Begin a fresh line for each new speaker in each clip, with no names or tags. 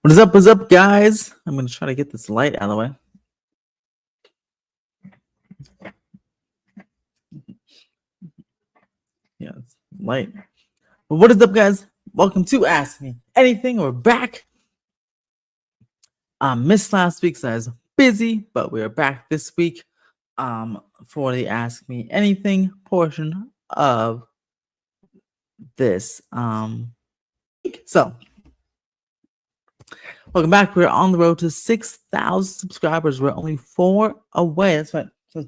What's up, guys? I'm going to try to get this light out of the way. Yeah, it's light. But what is up, guys? Welcome to Ask Me Anything. We're back. I missed last week, so I was busy, but we are back this week for the Ask Me Anything portion of this. So, welcome back. We're on the road to 6,000 subscribers. We're only 4 away. That's right. So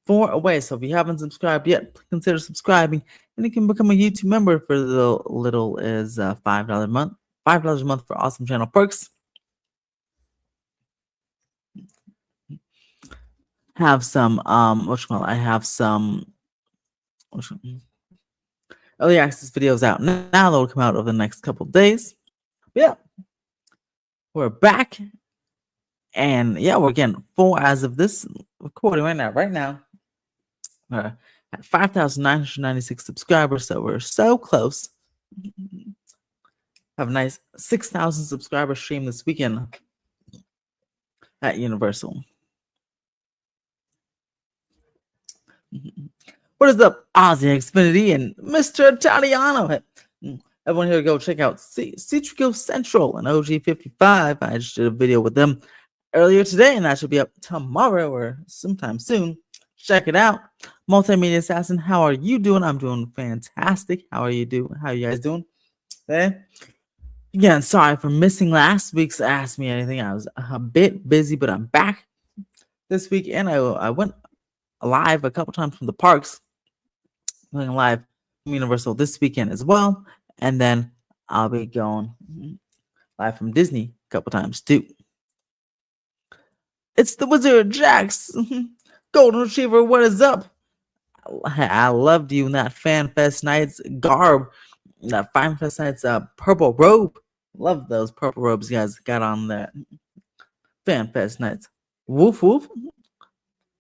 4 away. So if you haven't subscribed yet, consider subscribing, and you can become a YouTube member for the little is $5 a month. $5 a month for awesome channel perks. Have some I have some early access videos out now. They'll come out over the next couple of days. But yeah, we're back, and yeah, we're getting 4 as of this recording right now. We're at 5,996 subscribers, so we're so close. Have a nice 6,000 subscriber stream this weekend at Universal. What is up, Ozzy Xfinity and Mr. Italiano? Everyone here, go check out Citrico Central and OG55. I just did a video with them earlier today, and that should be up tomorrow or sometime soon. Check it out. Multimedia Assassin, how are you doing? I'm doing fantastic. How are you doing? How are you guys doing? Okay. Again, sorry for missing last week's Ask Me Anything. I was a bit busy, but I'm back this week, and I went live a couple times from the parks. Going live from Universal this weekend as well, and then I'll be going live from Disney a couple times too. It's the Wizard Jax, Golden Retriever. What is up? I loved you in that Fan Fest Nights garb, that Fan Fest Nights purple robe. Love those purple robes you guys got on there. Fan Fest Nights. Woof woof.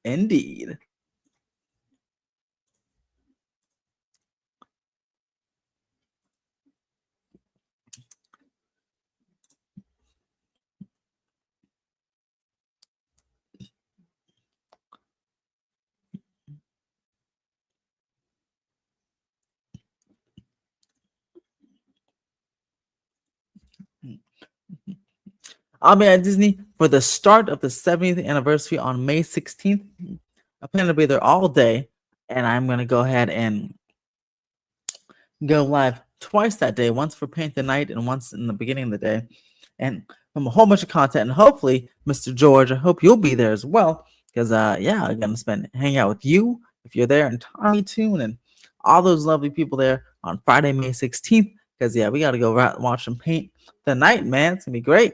Indeed. I'll be at Disney for the start of the 70th anniversary on May 16th. I plan to be there all day, and I'm going to go ahead and go live twice that day, once for Paint the Night and once in the beginning of the day, and from a whole bunch of content. And hopefully, Mr. George, I hope you'll be there as well, because yeah, I'm going to hang out with you if you're there, and Tommy Toon and all those lovely people there on Friday, May 16th, because yeah, we got to go watch them paint the night, man. It's going to be great.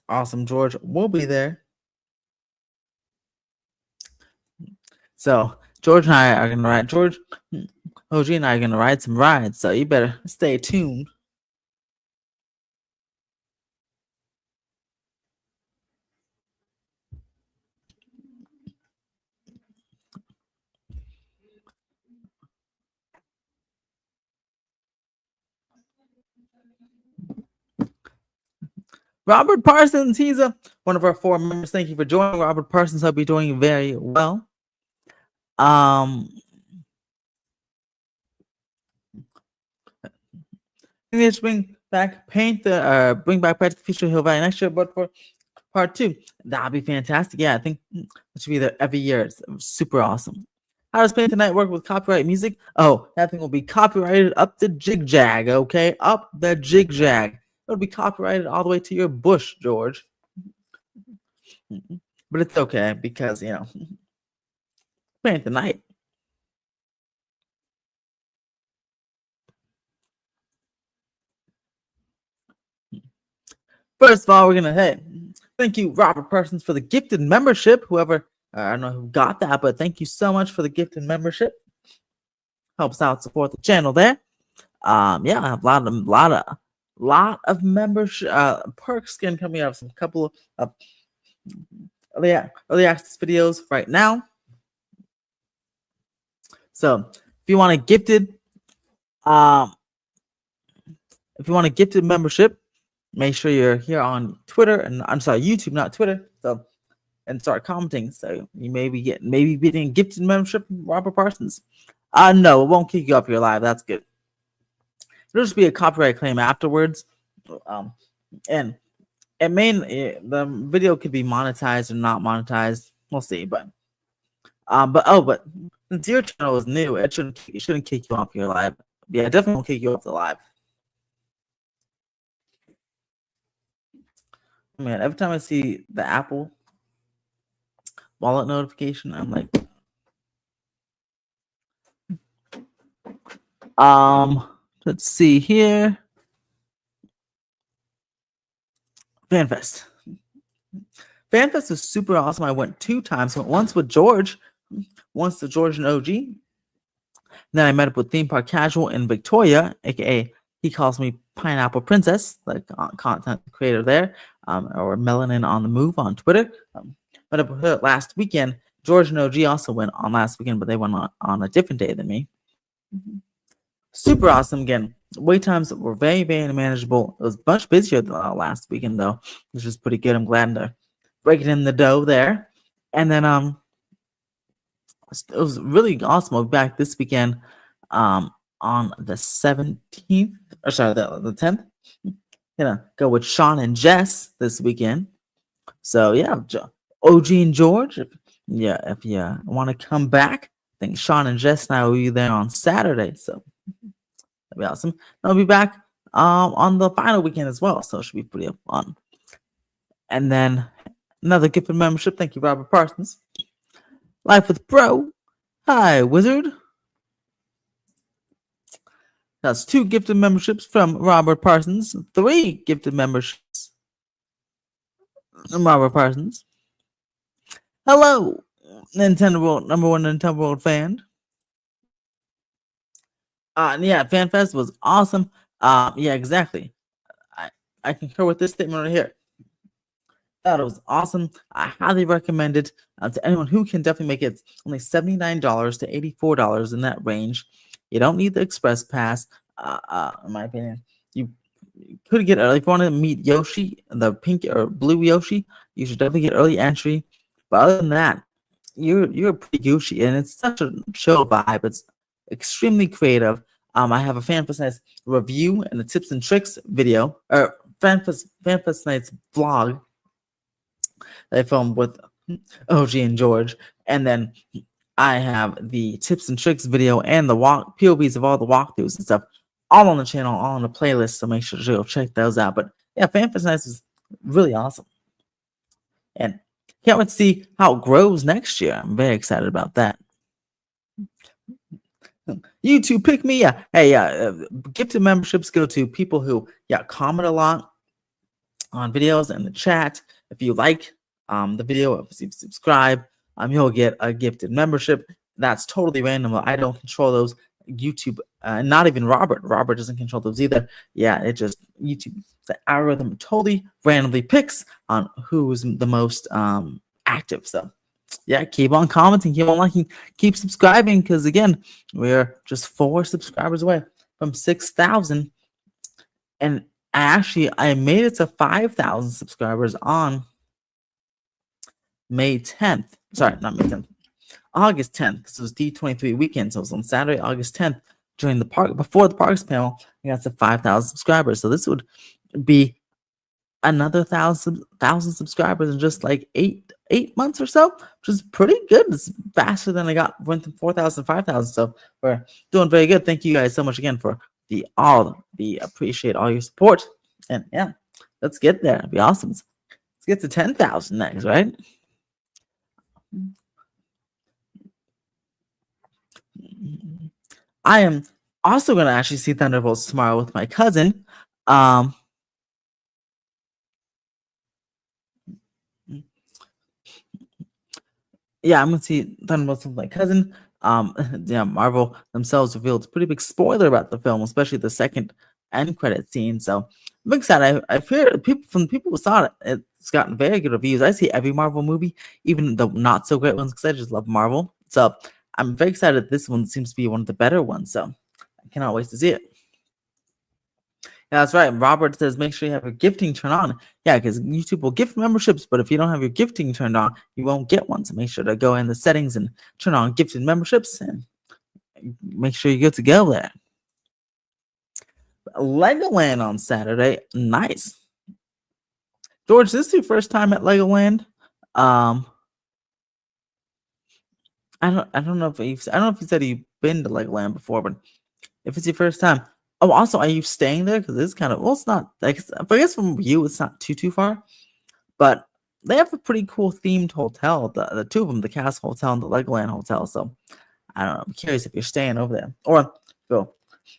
Awesome, George. We'll be there. So George and I are gonna ride. George, OG, and I are gonna ride some rides. So you better stay tuned. Robert Parsons, he's one of our 4 members. Thank you for joining, Robert Parsons. Hope you're doing very well. Let's bring back Back to the Future Hill Valley next year, but for part 2, that'd be fantastic. Yeah, I think it should be there every year. It's super awesome. How does Paint the Night work with copyright music? Oh, that thing will be copyrighted up the jig-jag, okay? Up the jig-jag. It'll be copyrighted all the way to your bush, George. But it's okay because, you know, Paint the Night. First of all, we're going to thank you, Robert Parsons, for the gifted membership. Whoever, I don't know who got that, but thank you so much for the gifted membership. Helps out support the channel there. Yeah, I have a lot of membership perks coming up. Some couple of early access videos right now. So if you want a gifted, um, if you want a gifted membership, make sure you're here on Twitter, and I'm sorry, YouTube, not Twitter. So and start commenting. So you maybe getting a gifted membership from Robert Parsons. No, it won't kick you off your live. That's good. There'll just be a copyright claim afterwards. Um, and the video could be monetized or not monetized. We'll see. But since your channel is new, it shouldn't kick you off your live. Yeah, it definitely won't kick you off the live. Man, every time I see the Apple wallet notification, I'm like, let's see here. FanFest. FanFest is super awesome. I went 2 times. Went once with George, once to George and OG. Then I met up with Theme Park Casual in Victoria, aka he calls me Pineapple Princess, like content creator there, or Melanin on the Move on Twitter. Met up with her last weekend. George and OG also went on last weekend, but they went on a different day than me. Super awesome again. Wait times were very, very manageable. It was much busier than last weekend though, which is pretty good. I'm glad to break it in the dough there. And then it was really awesome. I'll be back this weekend on the 17th, or sorry, the 10th. Gonna go with Sean and Jess this weekend. So yeah, OG and George. If you want to come back, I think Sean and Jess and I will be there on Saturday. So that'd be awesome. I'll be back on the final weekend as well. So it should be pretty fun. And then another gifted membership. Thank you, Robert Parsons. Life with Bro. Hi, Wizard. That's 2 gifted memberships from Robert Parsons. 3 gifted memberships from Robert Parsons. Hello, Nintendo World, number 1 Nintendo World fan. Yeah, FanFest was awesome. Yeah, exactly. I concur with this statement right here. Thought it was awesome. I highly recommend it to anyone who can definitely make it. It's only $79 to $84 in that range. You don't need the Express Pass, in my opinion. You could get early if you want to meet Yoshi, the pink or blue Yoshi. You should definitely get early entry. But other than that, you're pretty Gucci, and it's such a chill vibe. It's extremely creative. I have a FanFest Nights review and the tips and tricks video, or FanFest Nights vlog. They filmed with OG and George, and then I have the tips and tricks video and the POVs of all the walkthroughs and stuff, all on the channel, all on the playlist. So make sure to go check those out. But yeah, FanFest Nights is really awesome, and can't wait to see how it grows next year. I'm very excited about that. YouTube pick me. Yeah, hey, gifted memberships go to people who comment a lot on videos in the chat. If you like the video, if you subscribe, you'll get a gifted membership. That's totally random. I don't control those. YouTube, not even Robert. Robert doesn't control those either. Yeah, it just YouTube. The algorithm totally randomly picks on who's the most active. So yeah, keep on commenting, keep on liking, keep subscribing, because again, we're just 4 subscribers away from 6,000, and I made it to 5,000 subscribers on May 10th. Sorry, not May 10th. August 10th. This was D23 weekend, so it was on Saturday, August 10th, during the park, before the Parks panel. I got to 5,000 subscribers. So this would be another 1,000 subscribers in just like eight months or so, which is pretty good. It's faster than went from 4,000 to 5,000. So we're doing very good. Thank you guys so much again for appreciate all your support. And yeah, let's get there. It'd be awesome. Let's get to 10,000 next, right? I am also going to actually see Thunderbolts tomorrow with my cousin. Yeah, I'm going to see Thunderbolts with my cousin. Yeah, Marvel themselves revealed a pretty big spoiler about the film, especially the second end credit scene. So I'm excited. I've heard from people who saw it, it's gotten very good reviews. I see every Marvel movie, even the not so great ones, because I just love Marvel. So I'm very excited. This one seems to be one of the better ones, so I cannot wait to see it. Yeah, that's right. Robert says make sure you have your gifting turned on. Yeah, because YouTube will gift memberships, but if you don't have your gifting turned on, you won't get one. So make sure to go in the settings and turn on gifted memberships and make sure you're good to go there. Legoland on Saturday. Nice. George, this is your first time at Legoland? Um, I don't know if you said you've been to Legoland before, but if it's your first time. Oh, also, are you staying there? Because it's kind of, well, it's not like, I guess from you, it's not too far, but they have a pretty cool themed hotel. The two of them, the Castle Hotel and the Legoland Hotel. So I don't know. I'm curious if you're staying over there, or you're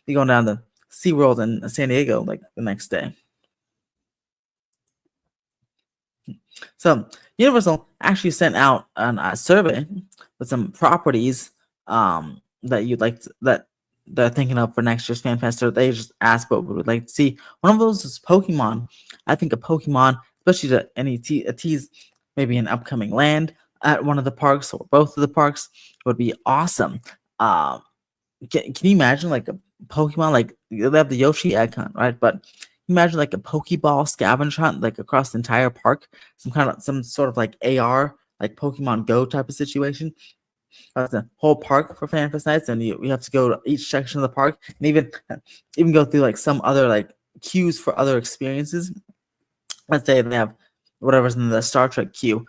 going down to SeaWorld in San Diego like the next day. So Universal actually sent out a survey with some properties that you'd like that they're thinking of for next year's Fan Fest. So they just asked what we would like to see. One of those is Pokemon. I think a Pokemon, especially a tease maybe an upcoming land at one of the parks or both of the parks would be awesome. Can you imagine like a Pokemon, like they have the Yoshi egg hunt, right? But imagine like a Pokeball scavenger hunt, like across the entire park, some sort of like AR, like Pokemon Go type of situation. The whole park for FanFest nights, and you have to go to each section of the park, and even go through like some other like queues for other experiences. Let's say they have whatever's in the Star Trek queue.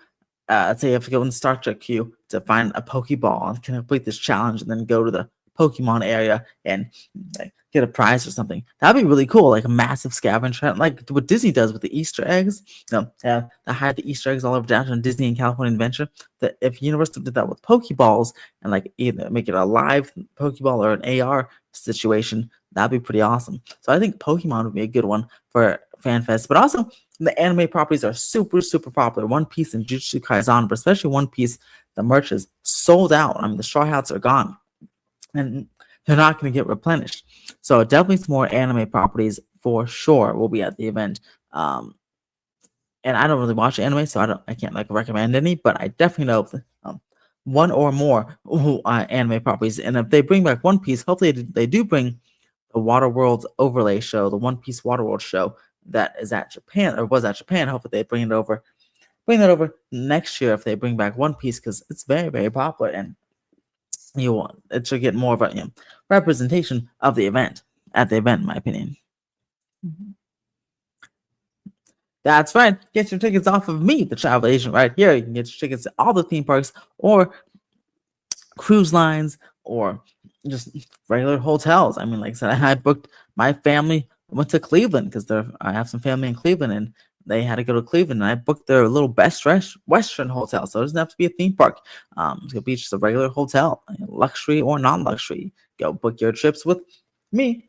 Let's say you have to go in the Star Trek queue to find a Pokeball and complete this challenge, and then go to the Pokemon area and like, get a prize or something. That'd be really cool, like a massive scavenger hunt, like what Disney does with the Easter eggs. They hide the Easter eggs all over downtown Disney and California Adventure. That if Universal did that with Pokeballs and like either make it a live Pokeball or an AR situation, that'd be pretty awesome. So I think Pokemon would be a good one for FanFest, but also the anime properties are super, super popular. One Piece and Jujutsu Kaisen, but especially One Piece, the merch is sold out. I mean, the straw hats are gone, and they're not going to get replenished. So definitely some more anime properties for sure will be at the event. And I don't really watch anime, so I can't like recommend any, but I definitely know one or more anime properties. And if they bring back One Piece, hopefully they do bring the Waterworld overlay show, the One Piece Waterworld show that is at Japan or was at Japan. Hopefully they bring that over next year if they bring back One Piece, because it's very, very popular, and it should get more of a representation of the event at the event, in my opinion. That's right. Get your tickets off of me, the travel agent, right here. You can get your tickets to all the theme parks or cruise lines or just regular hotels. I mean, like I said, I booked my family went to Cleveland because I have some family in Cleveland, and they had to go to Cleveland, and I booked their little best Western hotel. So it doesn't have to be a theme park. It's gonna be just a regular hotel, luxury or non-luxury. Go book your trips with me.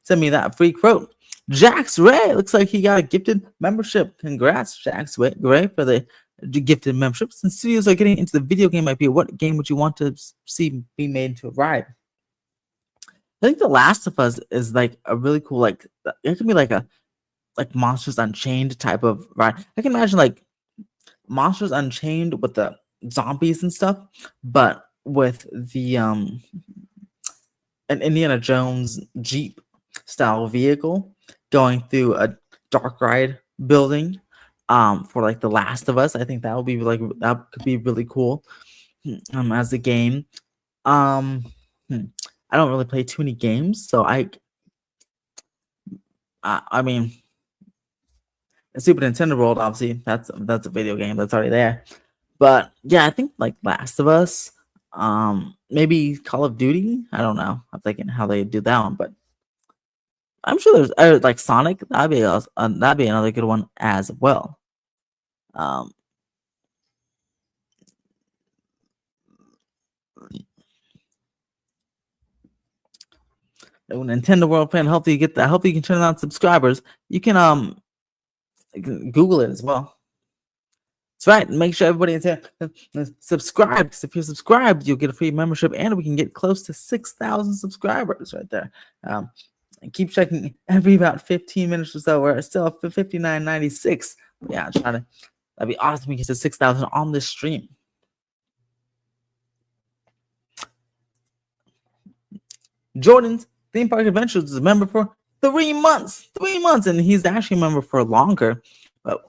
Send me that free quote. Jax Ray looks like he got a gifted membership. Congrats, Jax Ray, for the gifted membership. Since studios are getting into the video game IP, what game would you want to see be made into a ride? I think The Last of Us is like a really cool, like it could be like a Monsters Unchained type of ride. I can imagine like Monsters Unchained with the zombies and stuff, but with the an Indiana Jones Jeep style vehicle going through a dark ride building for like The Last of Us. I think that could be really cool as a game. I don't really play too many games, so I mean, Super Nintendo World, obviously, that's a video game that's already there. But yeah, I think like Last of Us, maybe Call of Duty. I don't know. I'm thinking how they do that one, but I'm sure there's like Sonic. That'd be another good one as well. Nintendo World Fan. Hopefully you get that. Hopefully you can turn on subscribers. You can Google it as well. That's right. Make sure everybody is here. Subscribe, because if you're subscribed, you'll get a free membership, and we can get close to 6,000 subscribers right there. And keep checking every about 15 minutes or so. We're still at 59.96. Yeah, that'd be awesome. We get to 6,000 on this stream. Jordan's Theme Park Adventures is a member for 3 months. 3 months, and he's actually a member for longer. But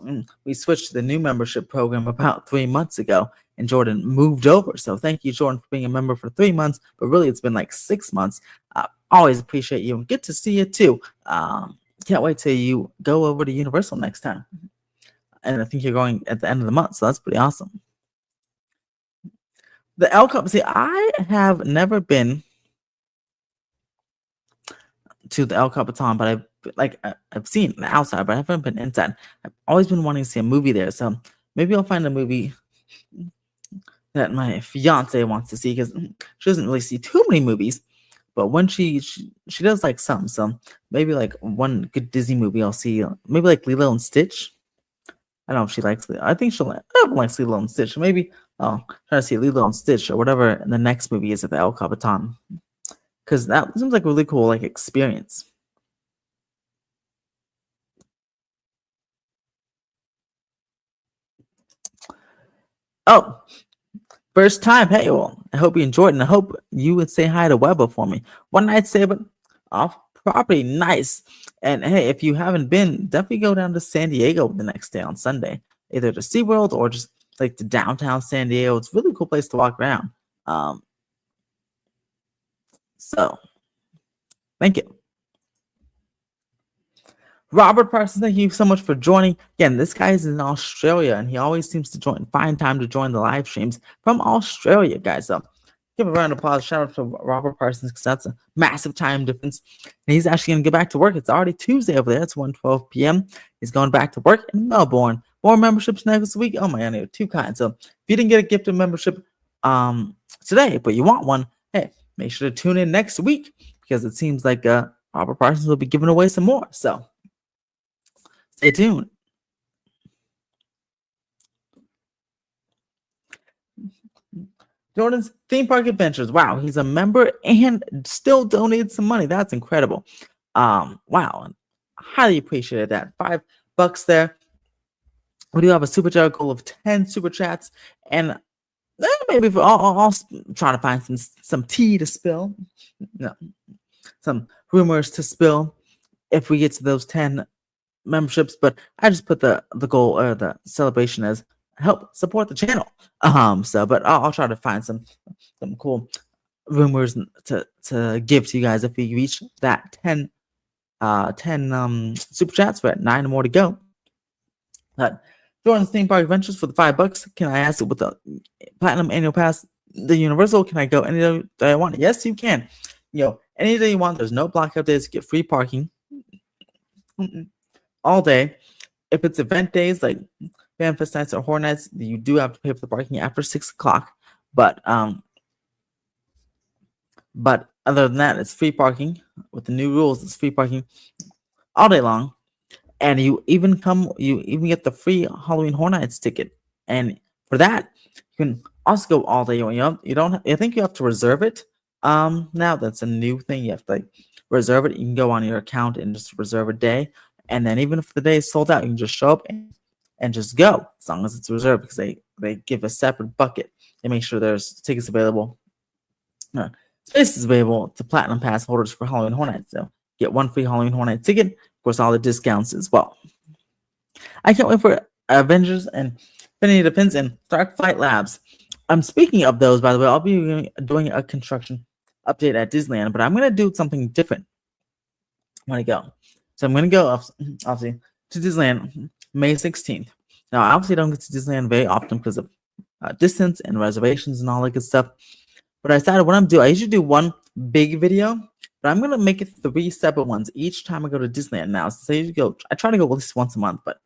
we switched to the new membership program about 3 months ago, and Jordan moved over. So thank you, Jordan, for being a member for 3 months. But really, it's been like 6 months. Always appreciate you and good to see you too. Can't wait till you go over to Universal next time. And I think you're going at the end of the month, so that's pretty awesome. The L Cup. See, I have never been to the El Capitan, but I've seen the outside, but I haven't been inside. I've always been wanting to see a movie there, so maybe I'll find a movie that my fiance wants to see because she doesn't really see too many movies. But when she does like some, so maybe like one good Disney movie I'll see, maybe like Lilo and Stitch. I don't know if she likes it. I think she'll like Lilo and Stitch. Maybe I'll try to see Lilo and Stitch or whatever the next movie is at the El Capitan. Because that seems like a really cool like experience. Oh, first time. Hey, well, I hope you enjoyed, and I hope you would say hi to Weber for me. One night stay, but off property, nice. And hey, if you haven't been, definitely go down to San Diego the next day on Sunday, either to SeaWorld or just like to downtown San Diego. It's a really cool place to walk around. So thank you. Robert Parsons, thank you so much for joining. Again, this guy is in Australia, and he always seems to find time to join the live streams from Australia, guys. So give a round of applause. Shout out to Robert Parsons because that's a massive time difference. And he's actually going to get back to work. It's already Tuesday over there. It's 1:12 p.m. He's going back to work in Melbourne. More memberships next week. Oh my God, there are two kinds. So if you didn't get a gift of membership today, but you want one, hey, make sure to tune in next week because it seems like Robert Parsons will be giving away some more. So stay tuned. Jordan's Theme Park Adventures. Wow, he's a member and still donated some money. That's incredible. Wow, highly appreciated that. $5 there. We do have a super chat goal of 10 super chats, and maybe I'll try to find some tea to spill. No, some rumors to spill if we get to those 10 memberships, but I just put the goal or the celebration as help support the channel. But I'll try to find some cool rumors to give to you guys if we reach that 10 super chats. We're at 9 more to go. But Jordan's Theme Park Adventures for the $5. Can I ask it with the Platinum Annual Pass, the Universal? Can I go any day that I want? Yes, you can. Any day you want. There's no blackout days. You get free parking all day. If it's event days like FanFest nights or Horror Nights, you do have to pay for the parking after 6 o'clock. But other than that, it's free parking. With the new rules, it's free parking all day long. And you even get the free Halloween Horror Nights ticket. And for that, you can also go all day. You don't. I think you have to reserve it. Now that's a new thing. You have to reserve it. You can go on your account and just reserve a day. And then even if the day is sold out, you can just show up and just go as long as it's reserved because they give a separate bucket. They make sure there's tickets available. Spaces available to Platinum Pass holders for Halloween Horror Nights. So get one free Halloween Horror Night ticket. Of course, all the discounts as well. I can't wait for Avengers and Infinity Defense and Dark Flight Labs. Speaking of those, by the way, I'll be doing a construction update at Disneyland, but I'm going to do something different when I go. So I'm going to go, obviously, to Disneyland May 16th. Now, I obviously don't get to Disneyland very often because of distance and reservations and all that good stuff. But I decided what I'm doing, I usually do one big video, but I'm going to make it 3 separate ones each time I go to Disneyland now. So I try to go at least once a month, but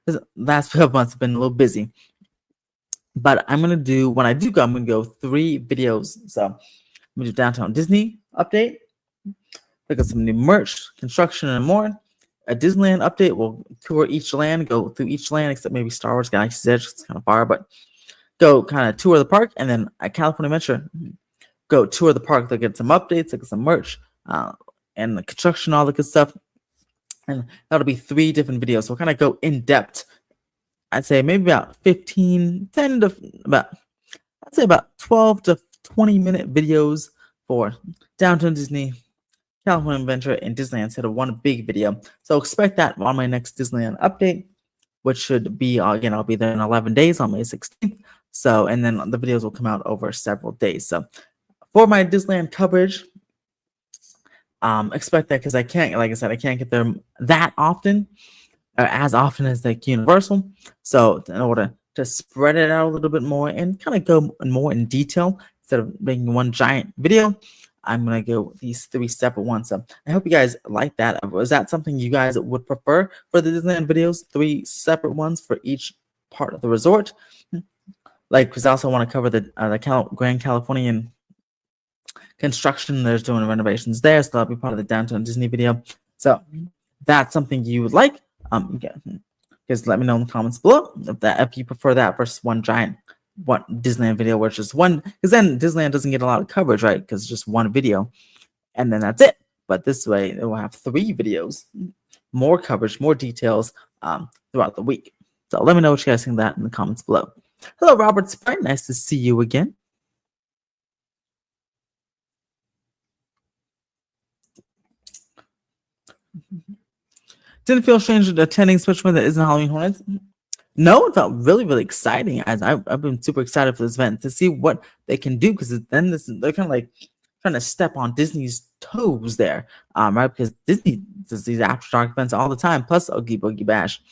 the last 12 months have been a little busy. But I'm going to do, when I do go, I'm going to go 3 videos. So I'm going to do Downtown Disney update, look at some new merch, construction, and more. A Disneyland update, we'll tour each land, go through each land, except maybe Star Wars Galaxy's Edge. It's kind of far, but go kind of tour the park. And then at California Adventure, go tour the park, look at some updates, look at some merch, and the construction, all the good stuff. And that'll be 3 different videos. So we'll kind of go in depth. I'd say maybe about 10 to about 12 to 20 minute videos for Downtown Disney, California Adventure, and Disneyland instead of one big video. So expect that on my next Disneyland update, which should be, again, I'll be there in 11 days on May 16th. So, and then the videos will come out over several days. So for my Disneyland coverage, expect that, because I can't, like I said, I can't get there that often, or as often as like Universal. So in order to spread it out a little bit more and kind of go more in detail instead of making one giant video, I'm gonna go these 3 separate ones. So I hope you guys like that. Was that something you guys would prefer for the Disneyland videos? 3 separate ones for each part of the resort. Like, because I also want to cover the Grand Californian construction. There's doing renovations there, so that'll be part of the Downtown Disney video. So that's something you would like. Just let me know in the comments below if you prefer that versus one Disneyland video, which is one, because then Disneyland doesn't get a lot of coverage, right? Because it's just one video, and then that's it. But this way, it will have 3 videos, more coverage, more details throughout the week. So let me know what you guys think of that in the comments below. Hello, Robert Sprite. Nice to see you again. Didn't feel strange attending Switchman that isn't Halloween Hornets. No, it felt really, really exciting. As I've been super excited for this event to see what they can do, because then they're kind of like trying to step on Disney's toes there, right? Because Disney does these after dark events all the time, plus Oogie Boogie Bash.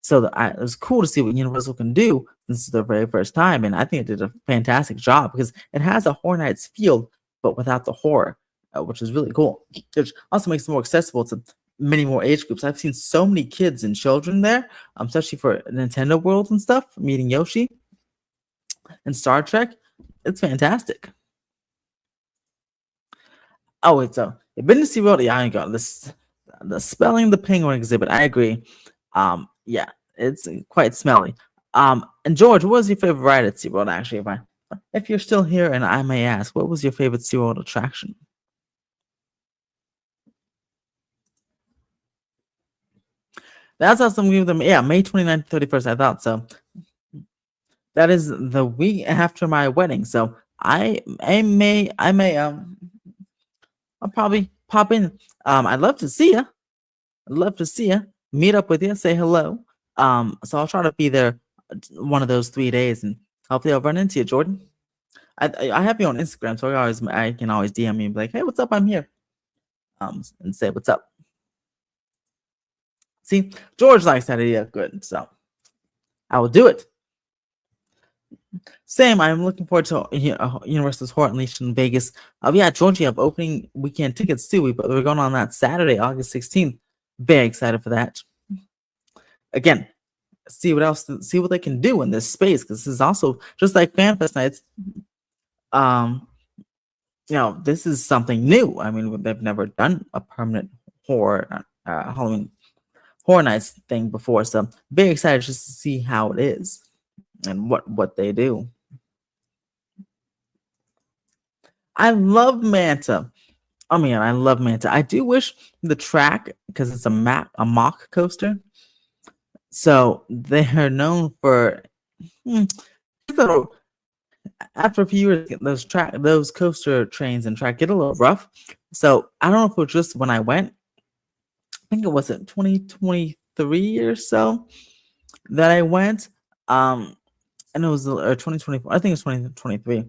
So it was cool to see what Universal can do. This is their very first time, and I think it did a fantastic job because it has a Horror Nights feel, but without the horror, which is really cool. Which also makes it more accessible to many more age groups. I've seen so many kids and children there, especially for Nintendo World and stuff, meeting Yoshi and Star Trek. It's fantastic. Oh, wait, so you've been to SeaWorld? Yeah, I got this. The spelling the penguin exhibit, I agree. Yeah, it's quite smelly. And George, what was your favorite ride at SeaWorld, actually? If you're still here and I may ask, what was your favorite SeaWorld attraction? That's awesome. Give them, yeah, May 29th, 31st. I thought so. That is the week after my wedding. So I may I'll probably pop in. I'd love to see you. I'd love to see you. Meet up with you, say hello. So I'll try to be there one of those 3 days, and hopefully I'll run into you, Jordan. I have you on Instagram, so I can always DM you and be like, hey, what's up? I'm here. And say what's up. See, George likes that idea. Good. So I will do it. Same. I'm looking forward to Universal's Horror Unleashed in Vegas. Yeah, George, you have opening weekend tickets too. We're going on that Saturday, August 16th. Very excited for that. Again, see what they can do in this space, because this is also just like FanFest nights. This is something new. I mean, they've never done a permanent horror Halloween Horror Nights thing before, so very excited just to see how it is and what they do. I love Manta. Oh man, I love Manta. I do wish the track, because it's a mock coaster, so they're known for after a few years, those coaster trains and track get a little rough. So I don't know if it was just when I went. I think it was 2023 or so that I went. And it was 2024. I think it's 2023.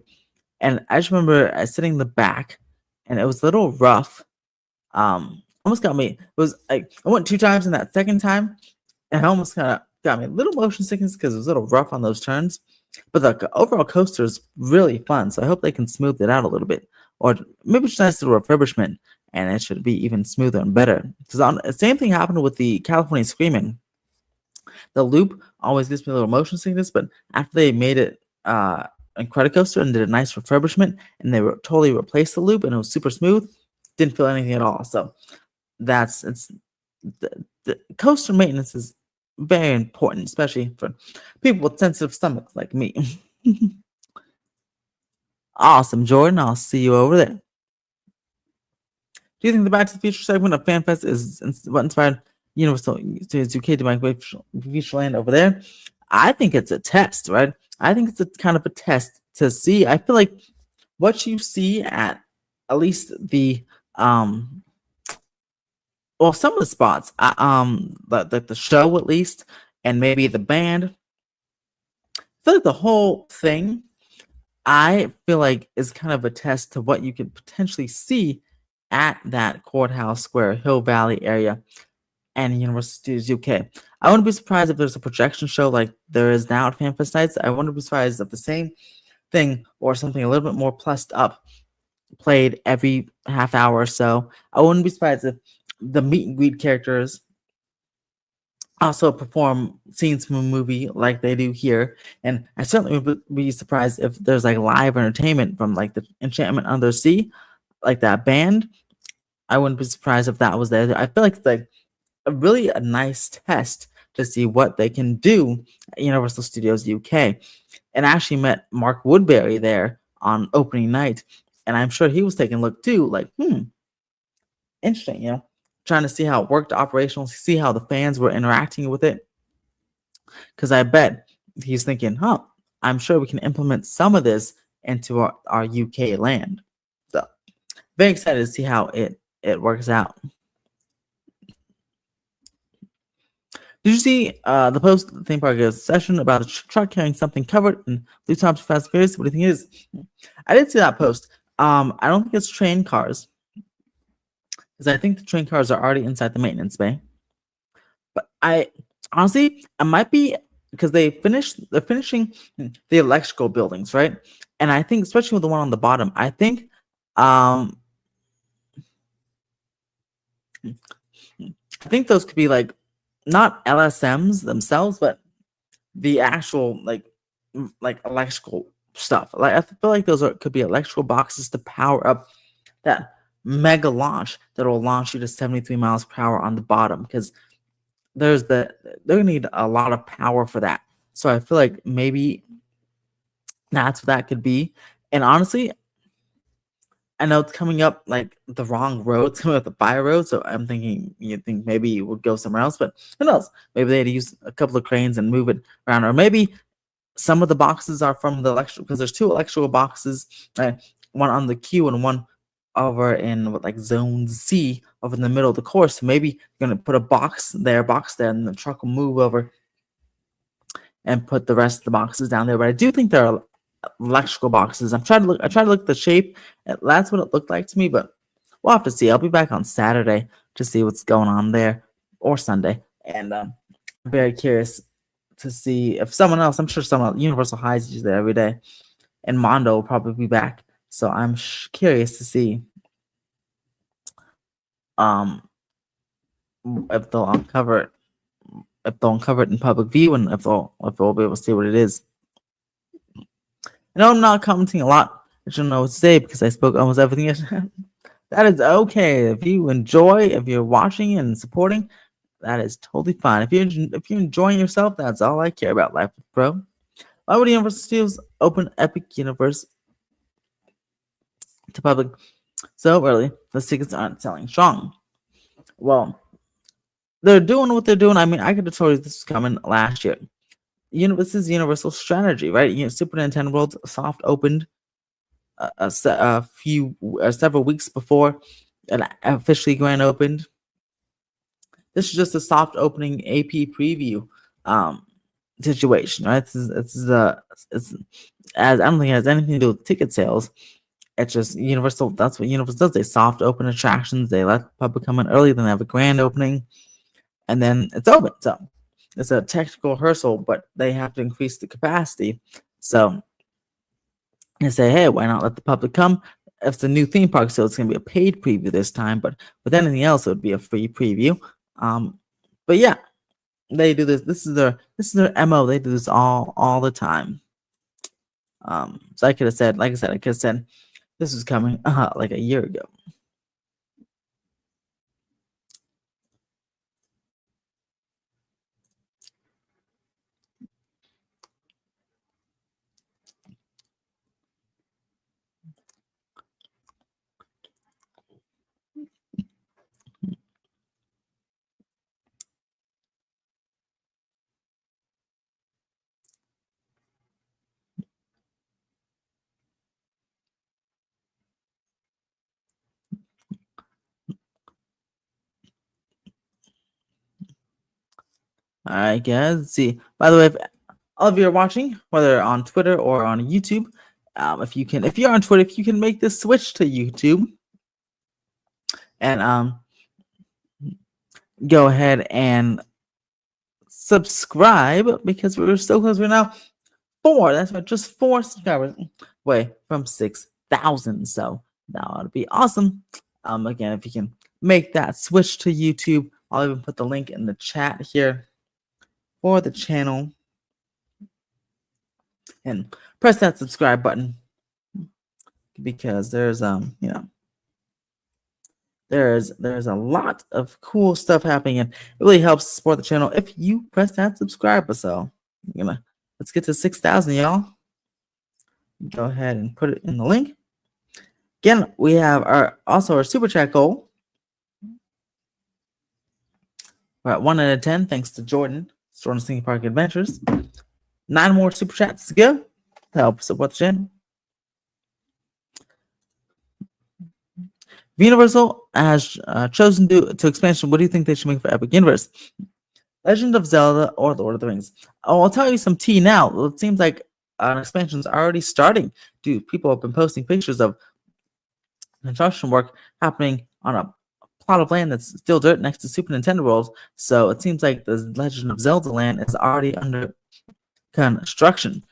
And I just remember sitting in the back, and it was a little rough. Almost got me. It was like I went 2 times, and that second time, and it almost kind of got me a little motion sickness because it was a little rough on those turns. But the overall coaster is really fun, so I hope they can smooth it out a little bit, or maybe just a nice little refurbishment, and it should be even smoother and better. Because the same thing happened with the California Screaming. The loop always gives me a little motion sickness, but after they made it Incredicoaster and did a nice refurbishment, and they totally replaced the loop, and it was super smooth, didn't feel anything at all. So the coaster maintenance is very important, especially for people with sensitive stomachs like me. Awesome, Jordan. I'll see you over there. Do you think the Back to the Future segment of FanFest is what inspired Universal to Kid to make Futureland over there? I think it's a test, right? I think it's a kind of a test to see. I feel like what you see at at least the um well, some of the spots, the show at least, and maybe the band. I feel like the whole thing, I feel like, is kind of a test to what you could potentially see at that Courthouse Square, Hill Valley area, and Universal Studios UK. I wouldn't be surprised if there's a projection show like there is now at FanFest Nights. I wouldn't be surprised if the same thing or something a little bit more plussed up played every half hour or so. I wouldn't be surprised if the meet and greet characters also perform scenes from a movie like they do here. And I certainly would be surprised if there's like live entertainment from like the Enchantment Under Sea, like that band. I wouldn't be surprised if that was there. I feel like it's like a nice test to see what they can do at Universal Studios UK. And I actually met Mark Woodbury there on opening night. And I'm sure he was taking a look too, like, interesting, trying to see how it worked operational, see how the fans were interacting with it. Because I bet he's thinking, I'm sure we can implement some of this into our UK land. So very excited to see how it works out. Did you see the post the theme park session about a truck carrying something covered in blue tops Fast and Furious? What do you think it is? I did see that post. I don't think it's train cars because I think the train cars are already inside the maintenance bay. But I honestly, it might be because they're finishing the electrical buildings, right? And I think, especially with the one on the bottom, um, I think those could be like not LSMs themselves, but the actual like electrical stuff. Like I feel like could be electrical boxes to power up that mega launch that will launch you to 73 miles per hour on the bottom because they're gonna need a lot of power for that. So I feel like maybe that's what that could be. And honestly, I know it's coming up like the wrong road, it's coming up the by road. So I'm thinking you think maybe it would go somewhere else, but who knows? Maybe they had to use a couple of cranes and move it around, or maybe some of the boxes are from the electrical because there's two electrical boxes, one on the queue and one over in what, like zone C over in the middle of the course. So maybe you're gonna put a box there, and the truck will move over and put the rest of the boxes down there. But I do think there are electrical boxes. I tried to look at the shape. And that's what it looked like to me, but we'll have to see. I'll be back on Saturday to see what's going on there, or Sunday, and I'm very curious to see if someone else. I'm sure someone Universal Highs is there every day, and Mondo will probably be back. So I'm curious to see um if they'll uncover it, in public view, and if they'll be able to see what it is. I know I'm not commenting a lot. I don't know what to say because I spoke almost everything yesterday. That is okay. If you enjoy, if you're watching and supporting, that is totally fine. If you're enjoying yourself, that's all I care about. Life with Pro. Why would Universal Studios open Epic Universe to public so early? The tickets aren't selling strong. Well, they're doing what they're doing. I mean, I could have told you this was coming last year. This is Universal strategy, right? Super Nintendo World soft opened several weeks before it officially grand opened. This is just a soft opening AP preview situation, right? It's as I don't think it has anything to do with ticket sales. It's just Universal. That's what Universal does. They soft open attractions. They let the public come in early. Then they have a grand opening, and then it's open. So it's a technical rehearsal, but they have to increase the capacity. So they say, hey, why not let the public come? If it's a new theme park, so it's going to be a paid preview this time. But with anything else, it would be a free preview. But yeah, they do this. This is their mo. They do this all the time. So I could have said, like I said, I could have said this was coming like a year ago. All right, guys. Let's see. By the way, if all of you are watching, whether on Twitter or on YouTube, if you're on Twitter, if you can make the switch to YouTube and go ahead and subscribe because we're so close. We're now four. That's right, just 4 subscribers away from 6,000. So that would be awesome. Again, if you can make that switch to YouTube, I'll even put the link in the chat here for the channel and press that subscribe button because there's there's a lot of cool stuff happening and it really helps support the channel if you press that subscribe button. So let's get to 6,000, y'all. Go ahead and put it in the link. Again, we have our super chat goal. We're at 1 out of 10, thanks to Jordan's Thinking Park Adventures. 9 more super chats to go to help support the channel. Universal has chosen to expansion. What do you think they should make for Epic Universe? Legend of Zelda or Lord of the Rings? Oh, I'll tell you some tea now. It seems like an expansion is already starting. People have been posting pictures of construction work happening on a plot of land that's still dirt next to Super Nintendo World. So it seems like the Legend of Zelda land is already under construction.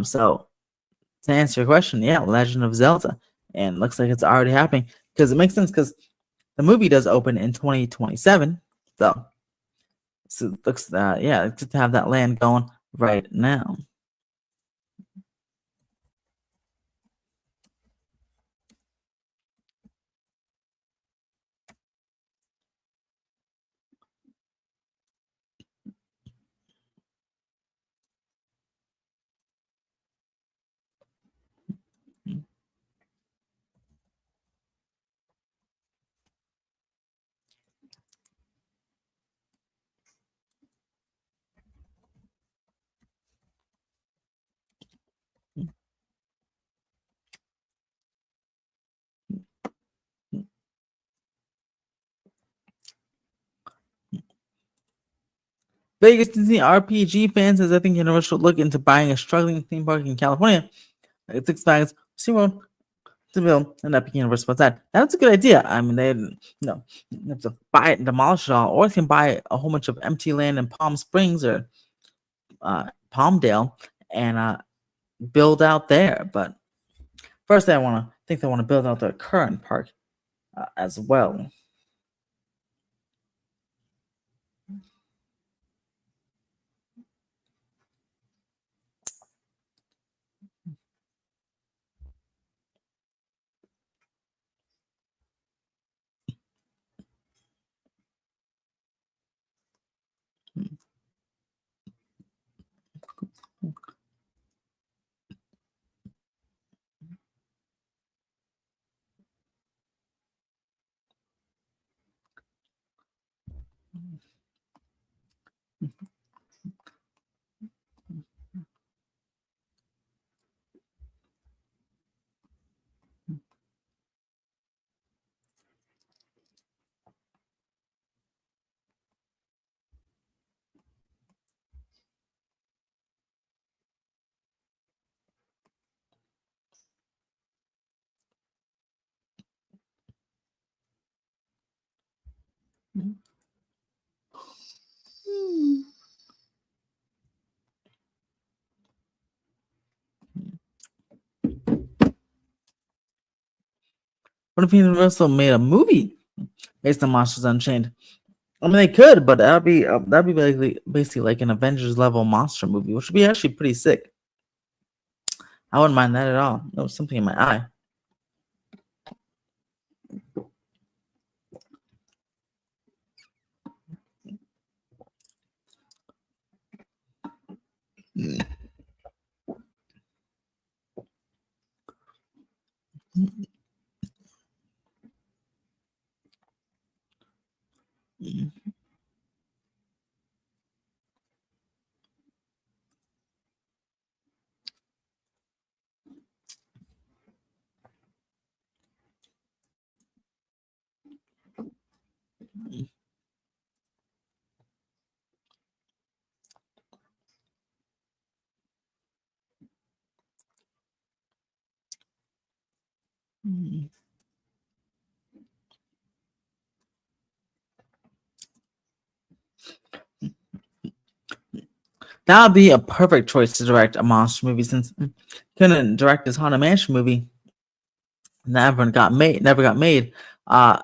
So to answer your question, yeah, Legend of Zelda, and looks like it's already happening because it makes sense because the movie does open in 2027. So it looks yeah, good to have that land going right now. Vegas Disney RPG fans says I think Universal should look into buying a struggling theme park in California. Like Six Flags, SeaWorld, to build an Epic Universe that. That's a good idea. I mean, they have to buy it and demolish it all, or they can buy a whole bunch of empty land in Palm Springs or Palmdale and build out there. But first, they want to build out their current park as well. What if Universal made a movie based on Monsters Unchained? I mean, they could, but that'd be basically like an Avengers level monster movie, which would be actually pretty sick. I wouldn't mind that at all. There was something in my eye. Mm. That would be a perfect choice to direct a monster movie since couldn't direct his Haunted Mansion movie. Never got made. Uh,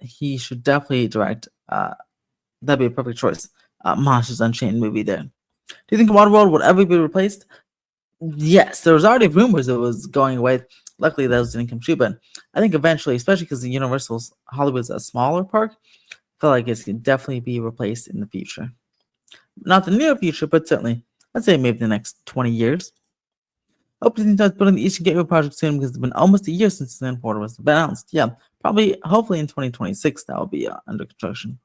he should definitely direct. That'd be a perfect choice. Monsters Unchained movie there. Do you think Waterworld would ever be replaced? Yes, there was already rumors it was going away. Luckily, those didn't come true, but I think eventually, especially because the Universal's Hollywood's a smaller park, I feel like it can definitely be replaced in the future. Not the near future, but certainly, I'd say maybe the next 20 years. Hope Disney starts building the Eastern Gateway project soon because it's been almost a year since the Portal was announced. Yeah, probably, hopefully in 2026, that will be under construction.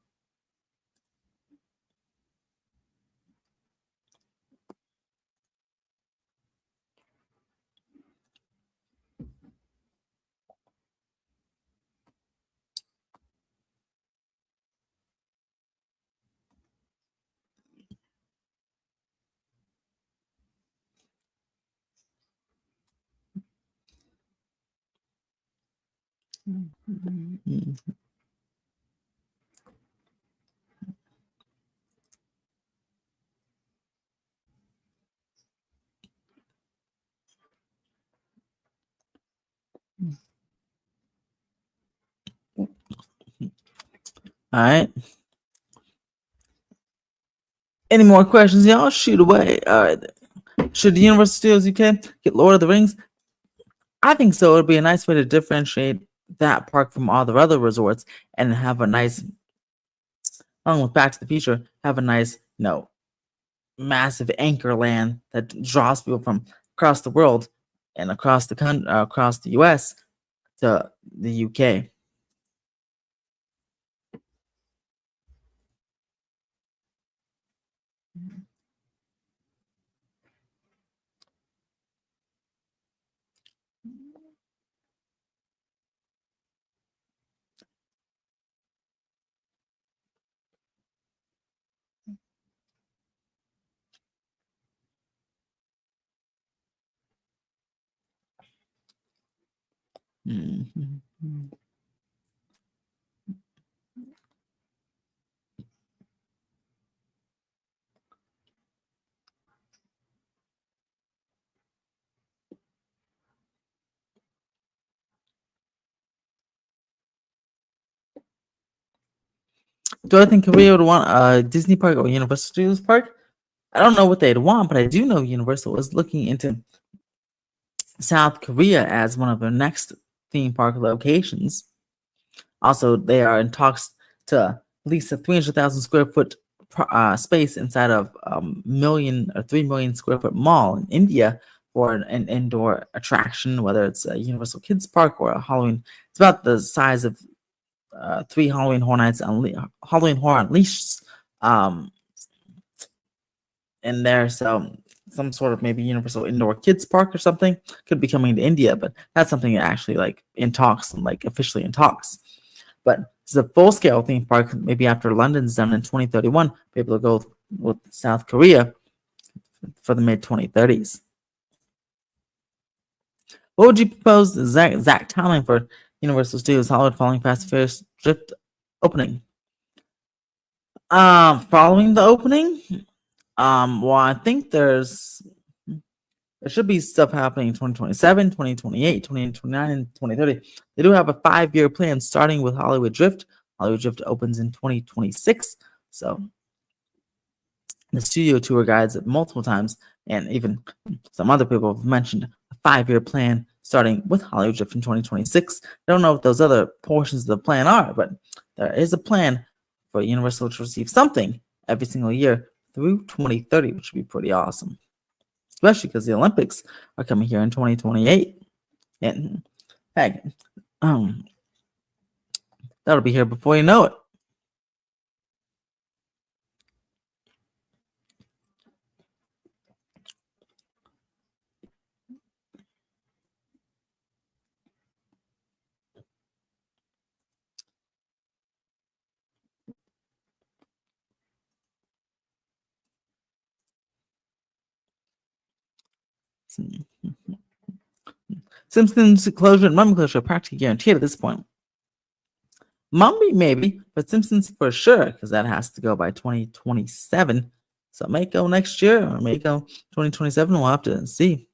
All right. Any more questions, y'all? Shoot away. All right. Should the Universal Studios UK get Lord of the Rings? I think so. It'd be a nice way to differentiate that park from all the other resorts and have a nice, along with Back to the Future, have a nice, massive anchor land that draws people from across the world and across the US to the UK. Mhm. Do I think Korea would want a Disney park or Universal Studios park? I don't know what they'd want, but I do know Universal is looking into South Korea as one of their next theme park locations. Also, they are in talks to lease a 300,000 square foot space inside of million or 3 million square foot mall in India for an indoor attraction, whether it's a Universal Kids Park or a Halloween. It's about the size of three Halloween Horror Unleashed um, in there. So some sort of maybe Universal Indoor Kids Park or something could be coming to India, but that's something actually like in talks and like officially in talks. But it's a full scale theme park. Maybe after London's done in 2031, be able to go with South Korea for the mid 2030s. What would you propose the exact timeline for Universal Studios Hollywood following Fast and Furious Drift opening? Following the opening, well, I think there should be stuff happening in 2027, 2028, 2029, and 2030. They do have a 5-year plan starting with Hollywood Drift. Hollywood Drift opens in 2026. So the studio tour guides multiple times, and even some other people have mentioned a 5-year plan starting with Hollywood Drift in 2026. I don't know what those other portions of the plan are, but there is a plan for Universal to receive something every single year through 2030, which would be pretty awesome, especially because the Olympics are coming here in 2028. And heck, um, that'll be here before you know it. Simpsons closure and Mummy closure are practically guaranteed at this point. Mummy maybe, but Simpsons for sure, because that has to go by 2027. So it may go next year or it may go 2027. We'll have to see.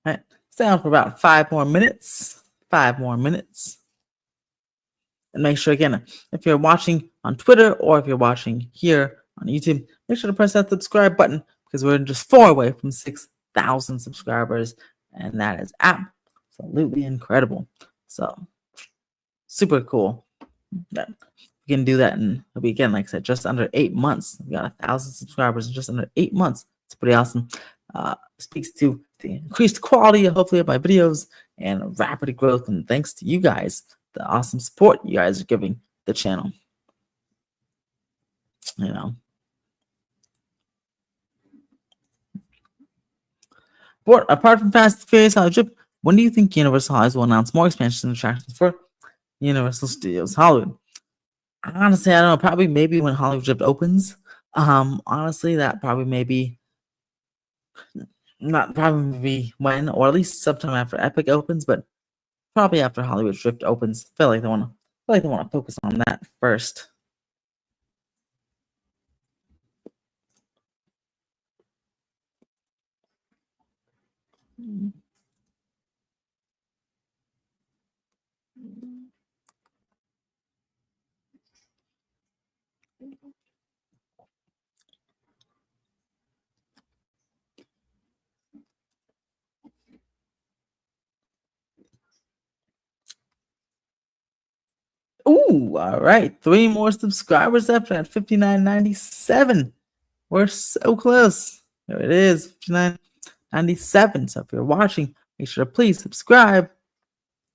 All right, stay on for about 5 more minutes. 5 more minutes. And make sure, again, if you're watching on Twitter or if you're watching here on YouTube, make sure to press that subscribe button because we're just 4 away from 6,000 subscribers. And that is absolutely incredible. So, super cool that we can do that. And it'll be, again, like I said, just under 8 months. We got 1,000 subscribers in just under 8 months. It's pretty awesome. Speaks to the increased quality, hopefully, of my videos and rapid growth. And thanks to you guys, the awesome support you guys are giving the channel. You know. But apart from Fast and Furious Hollywood, when do you think Universal Hollywood will announce more expansion attractions for Universal Studios Hollywood? Honestly, I don't know. Probably maybe when Hollywood Drift opens. Honestly, that probably maybe not probably when, or at least sometime after Epic opens, but probably after Hollywood Drift opens. I feel like they want to focus on that first. Ooh, all right. 3 more subscribers after at 59.97. We're so close. There it is, 59.97. So if you're watching, make sure to please subscribe.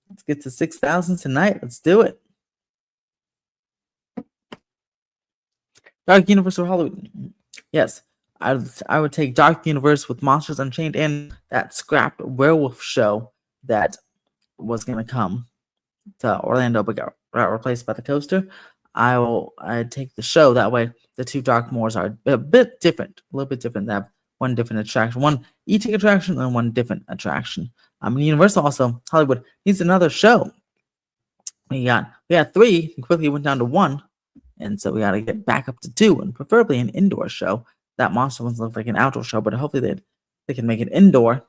Let's get to 6,000 tonight. Let's do it. Dark Universe or Halloween? Yes, I would take Dark Universe with Monsters Unchained and that scrapped werewolf show that was gonna come to Orlando but got replaced by the coaster. I'd take the show, that way the 2 Dark Moors are a bit different, a little bit different. They have one different attraction, one eating attraction and one different attraction. Universal also Hollywood needs another show. We had 3 and quickly went down to 1, and so we got to get back up to 2, and preferably an indoor show. That monster ones look like an outdoor show, but hopefully they can make it indoor.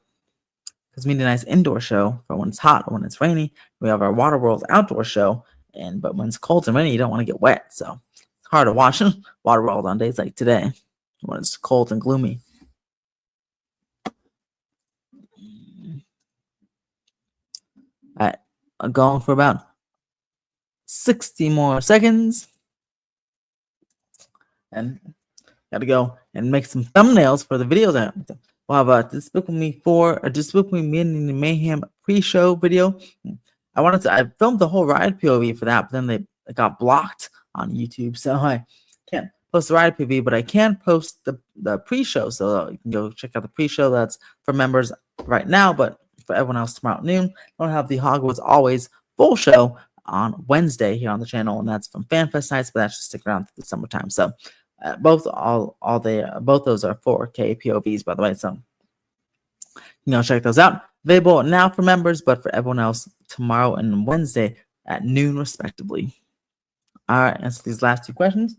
Because we need a nice indoor show for when it's hot or when it's rainy. We have our Waterworld outdoor show, but when it's cold and rainy, you don't want to get wet. So it's hard to watch Waterworld on days like today when it's cold and gloomy. All right, I'm going for about 60 more seconds. And gotta go and make some thumbnails for the videos. We'll have a Despicable Me 4, a Despicable Me in the Mayhem pre-show video. I filmed the whole ride POV for that, but then it got blocked on YouTube, so I can't post the ride POV, but I can post the pre-show, so you can go check out the pre-show. That's for members right now, but for everyone else tomorrow at noon. I don't have the Hogwarts Always full show on Wednesday here on the channel, and that's from FanFest nights, but that should stick around through the summertime. So both those are 4K POVs, by the way. So check those out. Available now for members, but for everyone else tomorrow and Wednesday at noon, respectively. All right, answer these last 2 questions.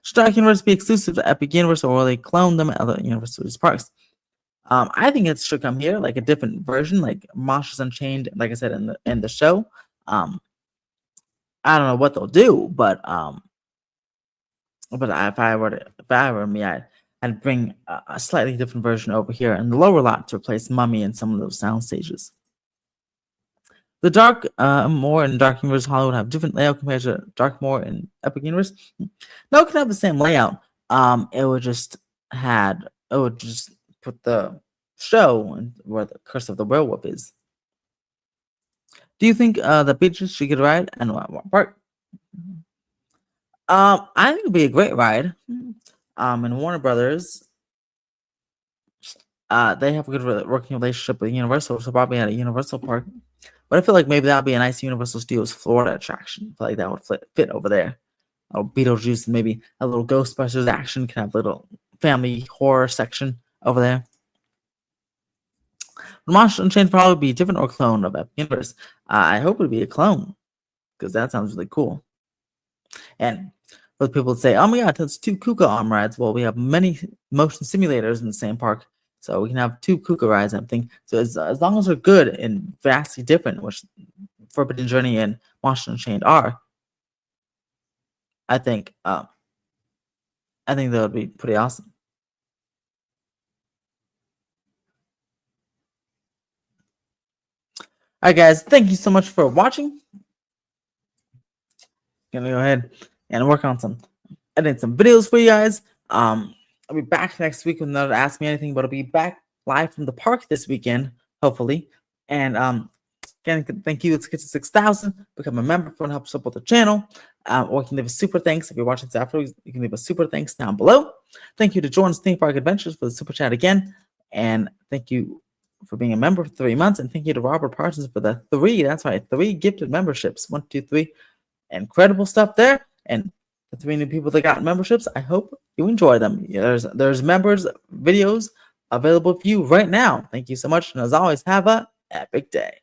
Should Dark Universe be exclusive to Epic Universe, or will they clone them at other Universal parks? I think it should come here, like a different version, like Monsters Unchained, like I said in the show. I don't know what they'll do, but if I were me, I'd bring a slightly different version over here in the lower lot to replace Mummy in some of those sound stages. The Dark Moor and Dark Universe Hollywood have different layout compared to Dark Moor and Epic Universe. No, it can have the same layout. It would just put the show where the Curse of the Werewolf is. Do you think the Beatrice should get a ride and what park? I think it'd be a great ride. And Warner Brothers, they have a good working relationship with Universal, so probably at a Universal park. But I feel like maybe that would be a nice Universal Studios Florida attraction. I feel like that would fit over there. Oh, Beetlejuice and maybe a little Ghostbusters action. Can have a little family horror section over there. Monster Unchained probably be different or clone of Epic Universe. I hope it would be a clone because that sounds really cool. And for the people that say, "Oh my God, that's 2 Kuka arm rides," well, we have many motion simulators in the same park, so we can have 2 Kuka rides. I think so as long as they're good and vastly different, which Forbidden Journey and Monster Unchained are. I think that would be pretty awesome. All right, guys, thank you so much for watching. Gonna go ahead and work on editing some videos for you guys. I'll be back next week with another Ask Me Anything, but I'll be back live from the park this weekend, hopefully. And again, thank you. Let's get to 6,000. Become a member if you want to help support the channel. Or you can leave a super thanks if you're watching this afterwards. You can leave a super thanks down below. Thank you to Jordan's Theme Park Adventures for the super chat again. And thank you for being a member for 3 months. And thank you to Robert Parsons for the 3. That's right, 3 gifted memberships. 1, 2, 3. Incredible stuff there. And the 3 new people that got memberships, I hope you enjoy them. There's members videos available for you right now. Thank you so much. And as always, have a epic day.